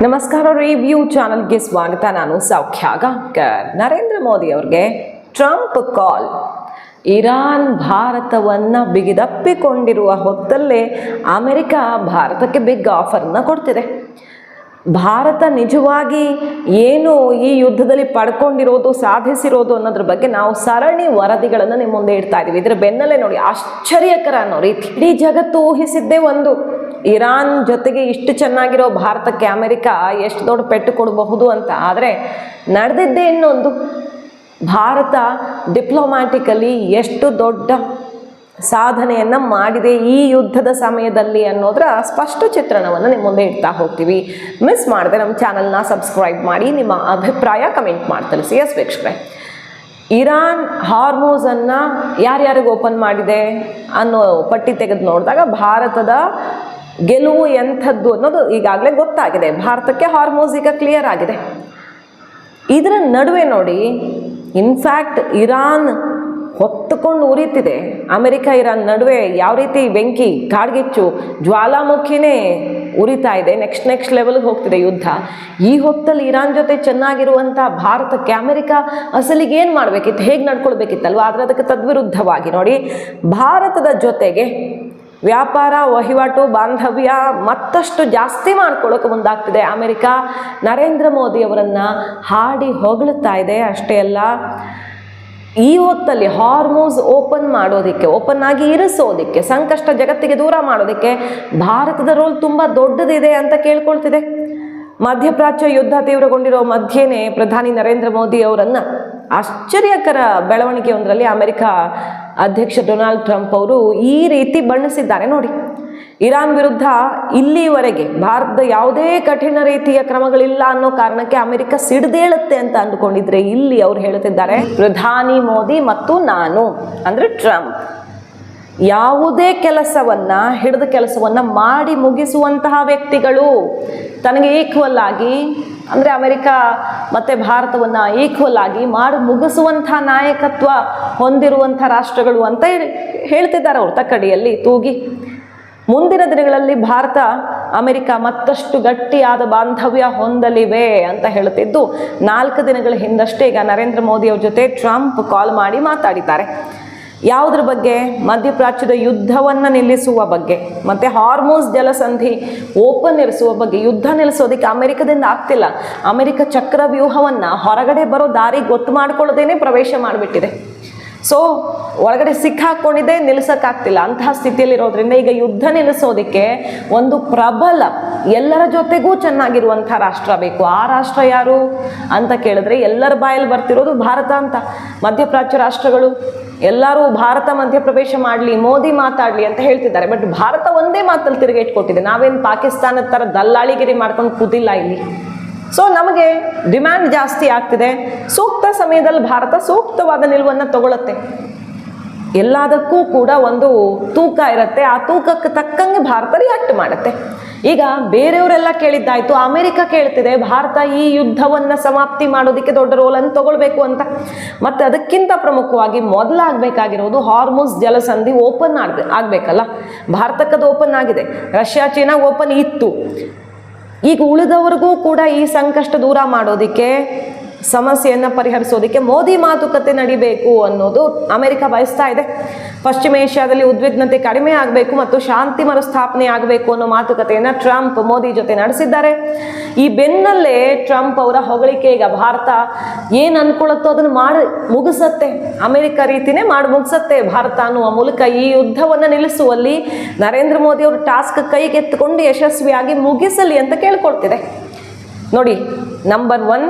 ನಮಸ್ಕಾರ, ರಿವ್ಯೂ ಚಾನಲ್ಗೆ ಸ್ವಾಗತ. ನಾನು ಸೌಖ್ಯ ಗಾಂವ್ಕರ್. ನರೇಂದ್ರ ಮೋದಿ ಅವ್ರಿಗೆ ಟ್ರಂಪ್ ಕಾಲ್. ಇರಾನ್ ಭಾರತವನ್ನು ಬಿಗಿದಪ್ಪಿಕೊಂಡಿರುವ ಹೊತ್ತಲ್ಲೇ ಅಮೆರಿಕ ಭಾರತಕ್ಕೆ ಬಿಗ್ ಆಫರ್ನ ಕೊಡ್ತಿದೆ. ಭಾರತ ನಿಜವಾಗಿ ಏನು ಈ ಯುದ್ಧದಲ್ಲಿ ಪಡ್ಕೊಂಡಿರೋದು, ಸಾಧಿಸಿರೋದು ಅನ್ನೋದ್ರ ಬಗ್ಗೆ ನಾವು ಸರಣಿ ವರದಿಗಳನ್ನು ನಿಮ್ಮ ಮುಂದೆ ಇಡ್ತಾ ಇದ್ದೀವಿ. ಇದರ ಬೆನ್ನಲ್ಲೇ ನೋಡಿ, ಆಶ್ಚರ್ಯಕರ ಅನ್ನೋ ರೀತಿ ಇಡೀ ಜಗತ್ತು ಊಹಿಸಿದ್ದೇ ಒಂದು. ಇರಾನ್ ಜೊತೆಗೆ ಇಷ್ಟು ಚೆನ್ನಾಗಿರೋ ಭಾರತಕ್ಕೆ ಅಮೆರಿಕ ಎಷ್ಟು ದೊಡ್ಡ ಪೆಟ್ಟು ಕೊಡಬಹುದು ಅಂತ. ಆದರೆ ನಡೆದಿದ್ದೇ ಇನ್ನೊಂದು. ಭಾರತ ಡಿಪ್ಲೊಮ್ಯಾಟಿಕಲಿ ಎಷ್ಟು ದೊಡ್ಡ ಸಾಧನೆಯನ್ನು ಮಾಡಿದೆ ಈ ಯುದ್ಧದ ಸಮಯದಲ್ಲಿ ಅನ್ನೋದರ ಸ್ಪಷ್ಟ ಚಿತ್ರಣವನ್ನು ನಿಮ್ಮ ಮುಂದೆ ಇಡ್ತಾ ಹೋಗ್ತೀವಿ. ಮಿಸ್ ಮಾಡದೆ ನಮ್ಮ ಚಾನಲ್ನ ಸಬ್ಸ್ಕ್ರೈಬ್ ಮಾಡಿ, ನಿಮ್ಮ ಅಭಿಪ್ರಾಯ ಕಮೆಂಟ್ ಮಾಡಿ ತಿಳಿಸಿ. ಎಸ್ ವೀಕ್ಷಕರೇ, ಇರಾನ್ ಹಾರ್ಮೋಸನ್ನು ಯಾರ್ಯಾರಿಗೆ ಓಪನ್ ಮಾಡಿದೆ ಅನ್ನೋ ಪಟ್ಟಿ ತೆಗೆದು ನೋಡಿದಾಗ ಭಾರತದ ಗೆಲುವು ಎಂಥದ್ದು ಅನ್ನೋದು ಈಗಾಗಲೇ ಗೊತ್ತಾಗಿದೆ. ಭಾರತಕ್ಕೆ ಹಾರ್ಮೋಸ್ ಈಗ ಕ್ಲಿಯರ್ ಆಗಿದೆ. ಇದರ ನಡುವೆ ನೋಡಿ, ಇನ್ಫ್ಯಾಕ್ಟ್ ಇರಾನ್ ಹೊತ್ತುಕೊಂಡು ಉರಿತಿದೆ. ಅಮೆರಿಕ ಇರಾನ್ ನಡುವೆ ಯಾವ ರೀತಿ ಬೆಂಕಿ, ಕಾಡ್ಗಿಚ್ಚು, ಜ್ವಾಲಾಮುಖಿನೇ ಉರಿತಾ ಇದೆ. ನೆಕ್ಸ್ಟ್ ಲೆವೆಲ್ಗೆ ಹೋಗ್ತಿದೆ ಯುದ್ಧ. ಈ ಹೊತ್ತಲ್ಲಿ ಇರಾನ್ ಜೊತೆ ಚೆನ್ನಾಗಿರುವಂಥ ಭಾರತಕ್ಕೆ ಅಮೆರಿಕ ಅಸಲಿಗೆ ಏನು ಮಾಡಬೇಕಿತ್ತು, ಹೇಗೆ ನಡ್ಕೊಳ್ಬೇಕಿತ್ತಲ್ವ? ಆದರೆ ಅದಕ್ಕೆ ತದ್ವಿರುದ್ಧವಾಗಿ ನೋಡಿ, ಭಾರತದ ಜೊತೆಗೆ ವ್ಯಾಪಾರ, ವಹಿವಾಟು, ಬಾಂಧವ್ಯ ಮತ್ತಷ್ಟು ಜಾಸ್ತಿ ಮಾಡ್ಕೊಳ್ಳೋಕೆ ಮುಂದಾಗ್ತಿದೆ ಅಮೆರಿಕ. ನರೇಂದ್ರ ಮೋದಿ ಅವರನ್ನು ಹಾಡಿ ಹೊಗಳುತ್ತಾ ಇದೆ. ಅಷ್ಟೇ ಅಲ್ಲ, ಈ ಹೊತ್ತಲ್ಲಿ ಹಾರ್ಮೋಸ್ ಓಪನ್ ಆಗಿ ಇರಿಸೋದಕ್ಕೆ, ಸಂಕಷ್ಟ ಜಗತ್ತಿಗೆ ದೂರ ಮಾಡೋದಕ್ಕೆ ಭಾರತದ ರೋಲ್ ತುಂಬ ದೊಡ್ಡದಿದೆ ಅಂತ ಕೇಳ್ಕೊಳ್ತಿದೆ. ಮಧ್ಯಪ್ರಾಚ್ಯ ಯುದ್ಧ ತೀವ್ರಗೊಂಡಿರೋ ಮಧ್ಯೆನೇ ಪ್ರಧಾನಿ ನರೇಂದ್ರ ಮೋದಿ ಅವರನ್ನು ಆಶ್ಚರ್ಯಕರ ಬೆಳವಣಿಗೆಯೊಂದರಲ್ಲಿ ಅಮೆರಿಕ ಅಧ್ಯಕ್ಷ ಡೊನಾಲ್ಡ್ ಟ್ರಂಪ್ ಅವರು ಈ ರೀತಿ ಬಣ್ಣಿಸಿದ್ದಾರೆ ನೋಡಿ. ಇರಾನ್ ವಿರುದ್ಧ ಇಲ್ಲಿವರೆಗೆ ಭಾರತದ ಯಾವುದೇ ಕಠಿಣ ರೀತಿಯ ಕ್ರಮಗಳಿಲ್ಲ ಅನ್ನೋ ಕಾರಣಕ್ಕೆ ಅಮೆರಿಕ ಸಿಡಿದೇಳುತ್ತೆ ಅಂತ ಅಂದುಕೊಂಡಿದ್ರೆ, ಇಲ್ಲಿ ಅವರು ಹೇಳುತ್ತಿದ್ದಾರೆ, ಪ್ರಧಾನಿ ಮೋದಿ ಮತ್ತು ನಾನು ಅಂದರೆ ಟ್ರಂಪ್ ಯಾವುದೇ ಹಿಡಿದ ಕೆಲಸವನ್ನು ಮಾಡಿ ಮುಗಿಸುವಂತಹ ವ್ಯಕ್ತಿಗಳು. ತನಗೆ ಈಕ್ವಲ್ ಆಗಿ ಅಂದರೆ ಅಮೆರಿಕ ಮತ್ತು ಭಾರತವನ್ನು ಈಕ್ವಲ್ ಆಗಿ ಮಾಡಿ ಮುಗಿಸುವಂಥ ನಾಯಕತ್ವ ಹೊಂದಿರುವಂಥ ರಾಷ್ಟ್ರಗಳು ಅಂತ ಹೇಳ್ತಿದ್ದಾರೆ ಅವರು ತಕ್ಕಡಿಯಲ್ಲಿ ತೂಗಿ. ಮುಂದಿನ ದಿನಗಳಲ್ಲಿ ಭಾರತ ಅಮೆರಿಕ ಮತ್ತಷ್ಟು ಗಟ್ಟಿಯಾದ ಬಾಂಧವ್ಯ ಹೊಂದಲಿವೆ ಅಂತ ಹೇಳುತ್ತಿದ್ದು, 4 ದಿನಗಳ ಹಿಂದಷ್ಟೇ ಈಗ ನರೇಂದ್ರ ಮೋದಿ ಅವ್ರ ಜೊತೆ ಟ್ರಂಪ್ ಕಾಲ್ ಮಾಡಿ ಮಾತಾಡಿದ್ದಾರೆ. ಯಾವುದ್ರ ಬಗ್ಗೆ? ಮಧ್ಯಪ್ರಾಚ್ಯದ ಯುದ್ಧವನ್ನು ನಿಲ್ಲಿಸುವ ಬಗ್ಗೆ ಮತ್ತು ಹಾರ್ಮೋಸ್ ಜಲಸಂಧಿ ಓಪನ್ ಇರಿಸುವ ಬಗ್ಗೆ. ಯುದ್ಧ ನಿಲ್ಲಿಸೋದಕ್ಕೆ ಅಮೆರಿಕದಿಂದ ಆಗ್ತಿಲ್ಲ. ಅಮೆರಿಕ ಚಕ್ರವ್ಯೂಹವನ್ನು ಹೊರಗಡೆ ಬರೋ ದಾರಿ ಗೊತ್ತು ಮಾಡ್ಕೊಳ್ಳೋದೇನೆ ಪ್ರವೇಶ ಮಾಡಿಬಿಟ್ಟಿದೆ. ಸೊ ಒಳಗಡೆ ಸಿಕ್ಕಾಕೊಂಡಿದೆ, ನಿಲ್ಲಿಸೋಕ್ಕಾಗ್ತಿಲ್ಲ. ಅಂತಹ ಸ್ಥಿತಿಯಲ್ಲಿರೋದ್ರಿಂದ ಈಗ ಯುದ್ಧ ನಿಲ್ಲಿಸೋದಕ್ಕೆ ಒಂದು ಪ್ರಬಲ, ಎಲ್ಲರ ಜೊತೆಗೂ ಚೆನ್ನಾಗಿರುವಂಥ ರಾಷ್ಟ್ರ ಬೇಕು. ಆ ರಾಷ್ಟ್ರ ಯಾರು ಅಂತ ಕೇಳಿದ್ರೆ ಎಲ್ಲರ ಬಾಯಲ್ಲಿ ಬರ್ತಿರೋದು ಭಾರತ ಅಂತ. ಮಧ್ಯಪ್ರಾಚ್ಯ ರಾಷ್ಟ್ರಗಳು ಎಲ್ಲರೂ ಭಾರತ ಮಧ್ಯಪ್ರವೇಶ ಮಾಡಲಿ, ಮೋದಿ ಮಾತಾಡಲಿ ಅಂತ ಹೇಳ್ತಿದ್ದಾರೆ. ಬಟ್ ಭಾರತ ಒಂದೇ ಮಾತಲ್ಲಿ ತಿರುಗೇಟ್ಕೊಟ್ಟಿದೆ. ನಾವೇನು ಪಾಕಿಸ್ತಾನದ ಥರ ದಲ್ಲಾಳಿಗಿರಿ ಮಾಡ್ಕೊಂಡು ಕೂತಿಲ್ಲ ಇಲ್ಲಿ. ಸೊ ನಮಗೆ ಡಿಮ್ಯಾಂಡ್ ಜಾಸ್ತಿ ಆಗ್ತಿದೆ. ಸೂಕ್ತ ಸಮಯದಲ್ಲಿ ಭಾರತ ಸೂಕ್ತವಾದ ನಿಲುವನ್ನು ತಗೊಳುತ್ತೆ. ಎಲ್ಲದಕ್ಕೂ ಕೂಡ ಒಂದು ತೂಕ ಇರುತ್ತೆ. ಆ ತೂಕಕ್ಕೆ ತಕ್ಕಂಗೆ ಭಾರತ ರಿಯಾಕ್ಟ್ ಮಾಡುತ್ತೆ. ಈಗ ಬೇರೆಯವರೆಲ್ಲ ಕೇಳಿದ್ದಾಯ್ತು, ಅಮೆರಿಕ ಕೇಳ್ತಿದೆ ಭಾರತ ಈ ಯುದ್ಧವನ್ನು ಸಮಾಪ್ತಿ ಮಾಡೋದಕ್ಕೆ ದೊಡ್ಡ ರೋಲನ್ನು ತಗೊಳ್ಬೇಕು ಅಂತ. ಮತ್ತು ಅದಕ್ಕಿಂತ ಪ್ರಮುಖವಾಗಿ ಮೊದಲಾಗಬೇಕಾಗಿರೋದು ಹಾರ್ಮೋಸ್ ಜಲಸಂಧಿ ಓಪನ್ ಆಗಬೇಕಲ್ಲ. ಭಾರತಕ್ಕದು ಓಪನ್ ಆಗಿದೆ, ರಷ್ಯಾ ಚೀನಾ ಓಪನ್ ಇತ್ತು. ಈಗ ಉಳಿದವರಿಗೂ ಕೂಡ ಈ ಸಂಕಷ್ಟ ದೂರ ಮಾಡೋದಕ್ಕೆ, ಸಮಸ್ಯೆಯನ್ನು ಪರಿಹರಿಸೋದಕ್ಕೆ ಮೋದಿ ಮಾತುಕತೆ ನಡಿಬೇಕು ಅನ್ನೋದು ಅಮೆರಿಕ ಬಯಸ್ತಾ ಇದೆ. ಪಶ್ಚಿಮ ಏಷ್ಯಾದಲ್ಲಿ ಉದ್ವಿಗ್ನತೆ ಕಡಿಮೆ ಆಗಬೇಕು ಮತ್ತು ಶಾಂತಿ ಮರುಸ್ಥಾಪನೆ ಆಗಬೇಕು ಅನ್ನೋ ಮಾತುಕತೆಯನ್ನು ಟ್ರಂಪ್ ಮೋದಿ ಜೊತೆ ನಡೆಸಿದ್ದಾರೆ. ಈ ಬೆನ್ನಲ್ಲೇ ಟ್ರಂಪ್ ಅವರ ಹೊಗಳಿಕೆ, ಈಗ ಭಾರತ ಏನು ಅನ್ಕೊಳ್ಳುತ್ತೋ ಅದನ್ನು ಮಾಡಿ ಮುಗಿಸತ್ತೆ, ಅಮೆರಿಕ ರೀತಿನೇ ಮಾಡಿ ಮುಗಿಸತ್ತೆ ಭಾರತ ಅನ್ನುವ ಮೂಲಕ ಈ ಯುದ್ಧವನ್ನು ನಿಲ್ಲಿಸುವಲ್ಲಿ ನರೇಂದ್ರ ಮೋದಿ ಅವರು ಟಾಸ್ಕ್ ಕೈಗೆತ್ತಿಕೊಂಡು ಯಶಸ್ವಿಯಾಗಿ ಮುಗಿಸಲಿ ಅಂತ ಕೇಳ್ಕೊಳ್ತಿದೆ. ನೋಡಿ, ನಂಬರ್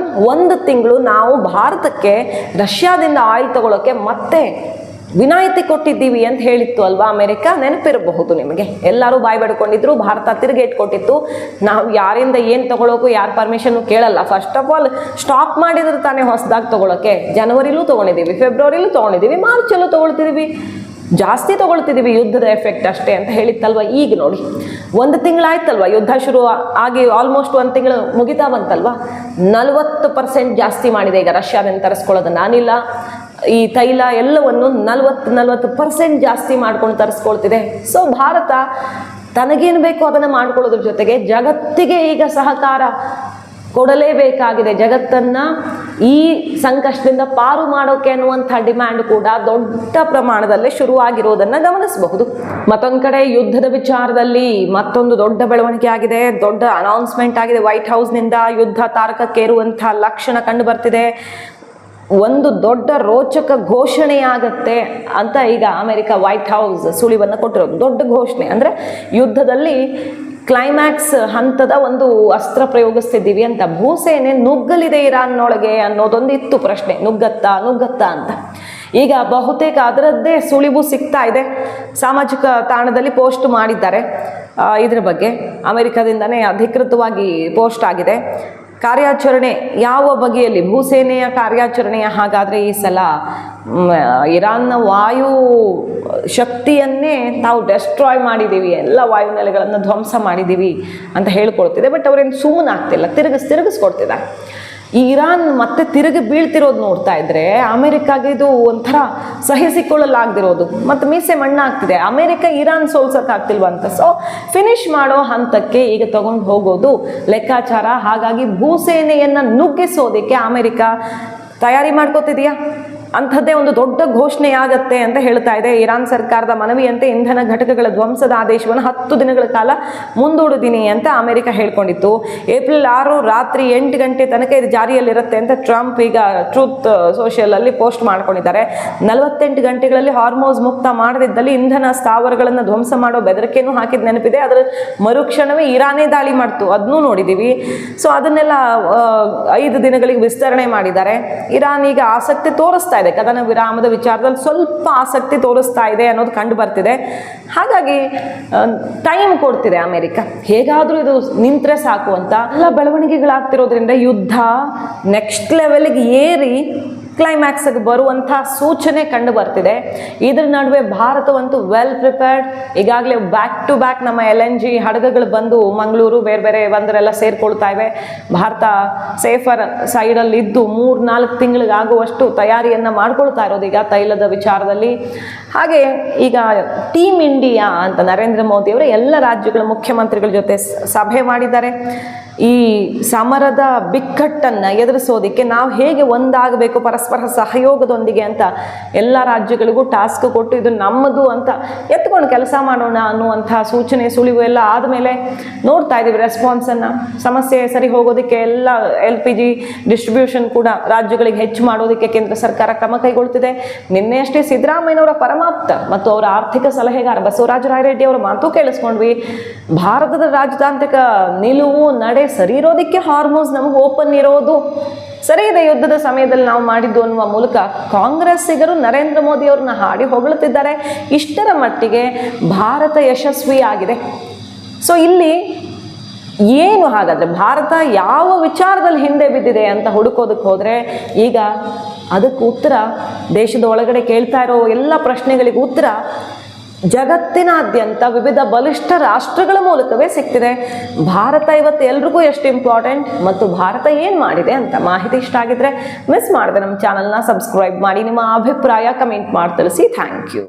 1 ತಿಂಗಳು ನಾವು ಭಾರತಕ್ಕೆ ರಷ್ಯಾದಿಂದ ಆಯಿಲ್ ತಗೊಳ್ಳೋಕ್ಕೆ ಮತ್ತೆ ವಿನಾಯಿತಿ ಕೊಟ್ಟಿದ್ದೀವಿ ಅಂತ ಹೇಳಿತ್ತು ಅಲ್ವಾ ಅಮೆರಿಕ? ನೆನಪಿರಬಹುದು ನಿಮಗೆ. ಎಲ್ಲರೂ ಬಾಯಿ ಬಡ್ಕೊಂಡಿದ್ರು, ಭಾರತ ತಿರುಗೇಟ್ಕೊಟ್ಟಿತ್ತು. ನಾವು ಯಾರಿಂದ ಏನು ತಗೊಳ್ಳೋಕು ಯಾರ ಪರ್ಮಿಷನ್ನು ಕೇಳಲ್ಲ. ಫಸ್ಟ್ ಆಫ್ ಆಲ್ ಸ್ಟಾಪ್ ಮಾಡಿದ್ರೆ ತಾನೇ ಹೊಸದಾಗಿ ತಗೊಳ್ಳೋಕ್ಕೆ. ಜನವರಿಲೂ ತೊಗೊಂಡಿದ್ದೀವಿ, ಫೆಬ್ರವರಿಲೂ ತೊಗೊಂಡಿದ್ದೀವಿ, ಮಾರ್ಚಲ್ಲೂ ತೊಗೊಳ್ತಿದ್ದೀವಿ, ಜಾಸ್ತಿ ತೊಗೊಳ್ತಿದ್ದೀವಿ, ಯುದ್ಧದ ಎಫೆಕ್ಟ್ ಅಷ್ಟೇ ಅಂತ ಹೇಳಿತ್ತಲ್ವ. ಈಗ ನೋಡಿ, 1 ತಿಂಗಳಾಯ್ತಲ್ವ ಯುದ್ಧ ಶುರು ಆಗಿ, ಆಲ್ಮೋಸ್ಟ್ 1 ತಿಂಗಳು ಮುಗಿತಾ ಬಂತಲ್ವ. 40% ಜಾಸ್ತಿ ಮಾಡಿದೆ ಈಗ ರಷ್ಯಾದಿಂದ ತರಿಸ್ಕೊಳ್ಳೋದನ್ನು. ಅನಿಲ, ಈ ತೈಲ ಎಲ್ಲವನ್ನು 40% ಜಾಸ್ತಿ ಮಾಡ್ಕೊಂಡು ತರಿಸ್ಕೊಳ್ತಿದೆ. ಸೊ ಭಾರತ ತನಗೇನು ಬೇಕೋ ಅದನ್ನು ಮಾಡ್ಕೊಳ್ಳೋದ್ರ ಜೊತೆಗೆ ಜಗತ್ತಿಗೆ ಈಗ ಸಹಕಾರ ಕೊಡಲೇಬೇಕಾಗಿದೆ. ಜಗತ್ತನ್ನು ಈ ಸಂಕಷ್ಟದಿಂದ ಪಾರು ಮಾಡೋಕೆ ಅನ್ನುವಂಥ ಡಿಮ್ಯಾಂಡ್ ಕೂಡ ದೊಡ್ಡ ಪ್ರಮಾಣದಲ್ಲಿ ಶುರುವಾಗಿರೋದನ್ನು ಗಮನಿಸಬಹುದು. ಮತ್ತೊಂದು ಕಡೆ ಯುದ್ಧದ ವಿಚಾರದಲ್ಲಿ ಮತ್ತೊಂದು ದೊಡ್ಡ ಬೆಳವಣಿಗೆ ಆಗಿದೆ, ದೊಡ್ಡ ಅನೌನ್ಸ್ಮೆಂಟ್ ಆಗಿದೆ. ವೈಟ್ ಹೌಸ್ನಿಂದ ಯುದ್ಧ ತಾರಕಕ್ಕೇರುವಂಥ ಲಕ್ಷಣ ಕಂಡು ಬರ್ತಿದೆ. ಒಂದು ದೊಡ್ಡ ರೋಚಕ ಘೋಷಣೆಯಾಗತ್ತೆ ಅಂತ ಈಗ ಅಮೆರಿಕ ವೈಟ್ ಹೌಸ್ ಸುಳಿವನ್ನು ಕೊಟ್ಟಿರೋದು. ದೊಡ್ಡ ಘೋಷಣೆ ಅಂದರೆ ಯುದ್ಧದಲ್ಲಿ ಕ್ಲೈಮ್ಯಾಕ್ಸ್ ಹಂತದ ಒಂದು ಅಸ್ತ್ರ ಪ್ರಯೋಗಿಸ್ತಿದ್ದೀವಿ ಅಂತ. ಭೂಸೇನೆ ನುಗ್ಗಲಿದೆ ಇರಾನ್ನೊಳಗೆ ಅನ್ನೋದೊಂದು ಇತ್ತು ಪ್ರಶ್ನೆ, ನುಗ್ಗತ್ತಾ ಅಂತ. ಈಗ ಬಹುತೇಕ ಅದರದ್ದೇ ಸುಳಿವು ಸಿಗ್ತಾ ಇದೆ. ಸಾಮಾಜಿಕ ತಾಣದಲ್ಲಿ ಪೋಸ್ಟ್ ಮಾಡಿದ್ದಾರೆ ಇದ್ರ ಬಗ್ಗೆ. ಅಮೆರಿಕದಿಂದನೇ ಅಧಿಕೃತವಾಗಿ ಪೋಸ್ಟ್ ಆಗಿದೆ. ಕಾರ್ಯಾಚರಣೆ ಯಾವ ಬಗೆಯಲ್ಲಿ, ಭೂಸೇನೆಯ ಕಾರ್ಯಾಚರಣೆಯ ಹಾಗಾದರೆ ಈ ಸಲ ಇರಾನ್ನ ವಾಯು ಶಕ್ತಿಯನ್ನೇ ನಾವು ಡೆಸ್ಟ್ರಾಯ್ ಮಾಡಿದ್ದೀವಿ, ಎಲ್ಲ ವಾಯುನೆಲೆಗಳನ್ನು ಧ್ವಂಸ ಮಾಡಿದ್ದೀವಿ ಅಂತ ಹೇಳ್ಕೊಳ್ತಿದೆ. ಬಟ್ ಅವ್ರೇನು ಸುಮ್ಮನಾಗ್ತಿಲ್ಲ, ತಿರುಗಿಸ್ಕೊಡ್ತಿದ್ದಾರೆ. ಈ ಇರಾನ್ ಮತ್ತೆ ತಿರುಗಿ ಬೀಳ್ತಿರೋದು ನೋಡ್ತಾ ಇದ್ರೆ ಅಮೆರಿಕಾಗೆ ಇದು ಒಂಥರ ಸಹಿಸಿಕೊಳ್ಳಲಾಗದಿರೋದು, ಮತ್ತು ಮೀಸೆ ಮಣ್ಣಾಗ್ತಿದೆ. ಅಮೆರಿಕ ಇರಾನ್ ಸೋಲ್ಸೋಕ್ಕಾಗ್ತಿಲ್ವಂತ. ಸೊ ಫಿನಿಶ್ ಮಾಡೋ ಹಂತಕ್ಕೆ ಈಗ ತಗೊಂಡು ಹೋಗೋದು ಲೆಕ್ಕಾಚಾರ. ಹಾಗಾಗಿ ಭೂಸೇನೆಯನ್ನು ನುಗ್ಗಿಸೋದಕ್ಕೆ ಅಮೆರಿಕ ತಯಾರಿ ಮಾಡ್ಕೋತಿದೆಯಾ? ಅಂಥದ್ದೇ ಒಂದು ದೊಡ್ಡ ಘೋಷಣೆ ಆಗತ್ತೆ ಅಂತ ಹೇಳ್ತಾ ಇದೆ. ಇರಾನ್ ಸರ್ಕಾರದ ಮನವಿಯಂತೆ ಇಂಧನ ಘಟಕಗಳ ಧ್ವಂಸದ ಆದೇಶವನ್ನು 10 ದಿನಗಳ ಕಾಲ ಮುಂದೂಡಿದ್ದೀನಿ ಅಂತ ಅಮೆರಿಕ ಹೇಳ್ಕೊಂಡಿತ್ತು. ಏಪ್ರಿಲ್ 6 ರಾತ್ರಿ 8 ಗಂಟೆ ತನಕ ಇದು ಜಾರಿಯಲ್ಲಿರುತ್ತೆ ಅಂತ ಟ್ರಂಪ್ ಈಗ ಟ್ರೂತ್ ಸೋಷಿಯಲಲ್ಲಿ ಪೋಸ್ಟ್ ಮಾಡ್ಕೊಂಡಿದ್ದಾರೆ. 48 ಗಂಟೆಗಳಲ್ಲಿ ಹಾರ್ಮೋಸ್ ಮುಕ್ತ ಮಾಡದಿದ್ದಲ್ಲಿ ಇಂಧನ ಸ್ಥಾವರಗಳನ್ನು ಧ್ವಂಸ ಮಾಡೋ ಬೆದರಿಕೆನೂ ಹಾಕಿದ ನೆನಪಿದೆ. ಅದರ ಮರುಕ್ಷಣವೇ ಇರಾನೇ ದಾಳಿ ಮಾಡ್ತು, ಅದನ್ನೂ ನೋಡಿದ್ದೀವಿ. ಸೊ ಅದನ್ನೆಲ್ಲ 5 ದಿನಗಳಿಗೆ ವಿಸ್ತರಣೆ ಮಾಡಿದ್ದಾರೆ. ಇರಾನ್ ಈಗ ಆಸಕ್ತಿ ತೋರಿಸ್ತಾ ಇದೆ, ಕದನ ವಿರಾಮದ ವಿಚಾರದಲ್ಲಿ ಸ್ವಲ್ಪ ಆಸಕ್ತಿ ತೋರಿಸ್ತಾ ಇದೆ ಅನ್ನೋದು ಕಂಡು ಬರ್ತಿದೆ. ಹಾಗಾಗಿ ಟೈಮ್ ಕೊಡ್ತಿದೆ ಅಮೆರಿಕ, ಹೇಗಾದರೂ ಇದು ನಿಂತರೆ ಸಾಕು ಅಂತ. ಎಲ್ಲ ಬೆಳವಣಿಗೆಗಳಾಗ್ತಿರೋದ್ರಿಂದ ಯುದ್ಧ ನೆಕ್ಸ್ಟ್ ಲೆವೆಲ್ಗೆ ಏರಿ ಕ್ಲೈಮ್ಯಾಕ್ಸ್ಗೆ ಬರುವಂಥ ಸೂಚನೆ ಕಂಡು ಬರ್ತಿದೆ. ಇದ್ರ ನಡುವೆ ಭಾರತವಂತೂ ವೆಲ್ ಪ್ರಿಪೇರ್ಡ್. ಈಗಾಗಲೇ ಬ್ಯಾಕ್ ಟು ಬ್ಯಾಕ್ ನಮ್ಮ LNG ಹಡಗುಗಳು ಬಂದು ಮಂಗಳೂರು ಬೇರೆ ಬೇರೆ ಬಂದರೆಲ್ಲ ಸೇರ್ಕೊಳ್ತಾ ಇವೆ. ಭಾರತ ಸೇಫರ್ ಸೈಡಲ್ಲಿ ಇದ್ದು 3-4 ತಿಂಗಳಿಗಾಗುವಷ್ಟು ತಯಾರಿಯನ್ನು ಮಾಡ್ಕೊಳ್ತಾ ಇರೋದು ಈಗ ತೈಲದ ವಿಚಾರದಲ್ಲಿ. ಹಾಗೆ ಈಗ ಟೀಮ್ ಇಂಡಿಯಾ ಅಂತ ನರೇಂದ್ರ ಮೋದಿ ಅವರು ಎಲ್ಲ ರಾಜ್ಯಗಳ ಮುಖ್ಯಮಂತ್ರಿಗಳ ಜೊತೆ ಸಭೆ ಮಾಡಿದ್ದಾರೆ. ಈ ಸಮರದ ಬಿಕ್ಕಟ್ಟನ್ನು ಎದುರಿಸೋದಕ್ಕೆ ನಾವು ಹೇಗೆ ಒಂದಾಗಬೇಕು ಪರಸ್ಪರ ಸಹಯೋಗದೊಂದಿಗೆ ಅಂತ ಎಲ್ಲ ರಾಜ್ಯಗಳಿಗೂ ಟಾಸ್ಕ್ ಕೊಟ್ಟು ಇದು ನಮ್ಮದು ಅಂತ ಎತ್ಕೊಂಡು ಕೆಲಸ ಮಾಡೋಣ ಅನ್ನುವಂಥ ಸೂಚನೆ ಸುಳಿವು ಎಲ್ಲ ಆದಮೇಲೆ ನೋಡ್ತಾ ಇದ್ದೀವಿ ರೆಸ್ಪಾನ್ಸನ್ನು. ಸಮಸ್ಯೆ ಸರಿ ಹೋಗೋದಕ್ಕೆ ಎಲ್ಲ LPG ಡಿಸ್ಟ್ರಿಬ್ಯೂಷನ್ ಕೂಡ ರಾಜ್ಯಗಳಿಗೆ ಹೆಚ್ಚು ಮಾಡೋದಕ್ಕೆ ಕೇಂದ್ರ ಸರ್ಕಾರ ಕ್ರಮ ಕೈಗೊಳ್ತಿದೆ. ನಿನ್ನೆ ಅಷ್ಟೇ ಸಿದ್ದರಾಮಯ್ಯನವರ ಪರಮಾಪ್ತ ಮತ್ತು ಅವರ ಆರ್ಥಿಕ ಸಲಹೆಗಾರ ಬಸವರಾಜ ರಾಯರೆಡ್ಡಿ ಅವರ ಮಾತು ಕೇಳಿಸ್ಕೊಂಡ್ವಿ. ಭಾರತದ ರಾಜತಾಂತ್ರಿಕ ನಿಲುವು ನಡೆ ಸರಿ ಇರೋದಕ್ಕೆ ಹಾರ್ಮೋಸ್ ನಮಗೆ ಓಪನ್ ಇರೋದು ಸರಿ ಇದೆ, ಯುದ್ಧದ ಸಮಯದಲ್ಲಿ ನಾವು ಮಾಡಿದ್ದು ಅನ್ನುವ ಮೂಲಕ ಕಾಂಗ್ರೆಸ್ಸಿಗರು ನರೇಂದ್ರ ಮೋದಿ ಅವ್ರನ್ನ ಹಾಡಿ ಹೊಗಳುತ್ತಿದ್ದಾರೆ. ಇಷ್ಟರ ಮಟ್ಟಿಗೆ ಭಾರತ ಯಶಸ್ವಿಯಾಗಿದೆ. ಸೊ ಇಲ್ಲಿ ಏನು ಹಾಗಾದರೆ ಭಾರತ ಯಾವ ವಿಚಾರದಲ್ಲಿ ಹಿಂದೆ ಬಿದ್ದಿದೆ ಅಂತ ಹುಡುಕೋದಕ್ಕೆ ಹೋದರೆ ಈಗ ಅದಕ್ಕೆ ಉತ್ತರ, ದೇಶದ ಒಳಗಡೆ ಕೇಳ್ತಾ ಇರೋ ಎಲ್ಲ ಪ್ರಶ್ನೆಗಳಿಗೆ ಉತ್ತರ ಜಗತ್ತಿನಾದ್ಯಂತ ವಿವಿಧ ಬಲಿಷ್ಠ ರಾಷ್ಟ್ರಗಳ ಮೂಲಕವೇ ಸಿಗ್ತಿದೆ. ಭಾರತ ಇವತ್ತು ಎಲ್ರಿಗೂ ಎಷ್ಟು ಇಂಪಾರ್ಟೆಂಟ್ ಮತ್ತು ಭಾರತ ಏನು ಮಾಡಿದೆ ಅಂತ. ಮಾಹಿತಿ ಇಷ್ಟ ಆಗಿದ್ರೆ ಮಿಸ್ ಮಾಡಿದೆ ನಮ್ಮ ಚಾನಲ್ನ ಸಬ್ಸ್ಕ್ರೈಬ್ ಮಾಡಿ, ನಿಮ್ಮ ಅಭಿಪ್ರಾಯ ಕಮೆಂಟ್ ಮಾಡಿ ತಿಳಿಸಿ. Thank you.